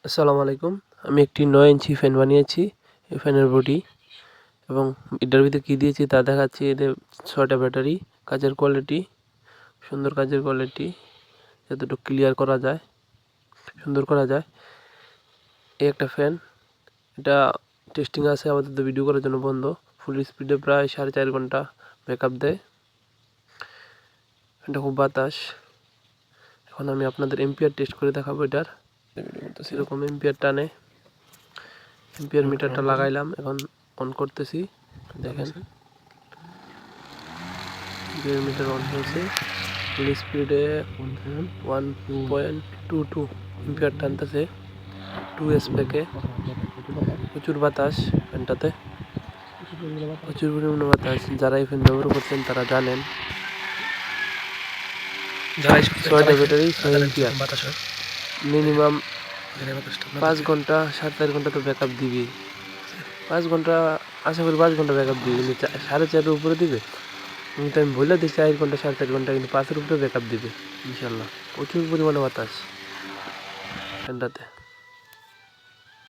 আসসালামু আলাইকুম। আমি একটি ৯ ইঞ্চি ফ্যান বানিয়েছি। এই ফ্যানের বডি এবং এটার ভিতরে কী দিয়েছি তা দেখাচ্ছি। এতে ৬টা ব্যাটারি, কাজের কোয়ালিটি সুন্দর, কাজের কোয়ালিটি যতটুকু ক্লিয়ার করা যায়, সুন্দর করা যায়। এই একটা ফ্যান, এটা টেস্টিং আছে, আপাতত ভিডিও করার জন্য বন্ধ। ফুল স্পিডে প্রায় 4.5 ঘন্টা ব্যাকআপ দেয়। এটা খুব বাতাস। এখন আমি আপনাদের এম্পিয়ার টেস্ট করে দেখাবো। এটার সেরকম এম্পিয়ার টানে। এম্পিয়ার মিটারটা লাগাইলাম, এখন অন করতেছি। দেখেন এম্পিয়ার মিটার অন হয়েছে। ফুল স্পিডে 1.22 এম্পিয়ার টানতেছে 2 স্পেকে। প্রচুর বাতাস ফ্যানটাতে, প্রচুর পরিমাণে বাতাস। যারা এই ফ্যান ব্যবহার করছেন তারা জানেন। 6টা ব্যাটারি, 6 এম্পিয়ার, মিনিমাম 5 ঘন্টা 4.5 ঘন্টা তো ব্যাকআপ দিবি। 5 ঘন্টা, আশা করি 5 ঘন্টা ব্যাকআপ দিবে, কিন্তু 4.5-এর উপরে দিবে। কিন্তু আমি বলে দিই 4 ঘন্টা 4.5 ঘন্টা, কিন্তু 5-এর উপরে ব্যাকআপ দিবে ইনশাল্লাহ। প্রচুর পরিমাণে বাতাস ফ্যানটাতে।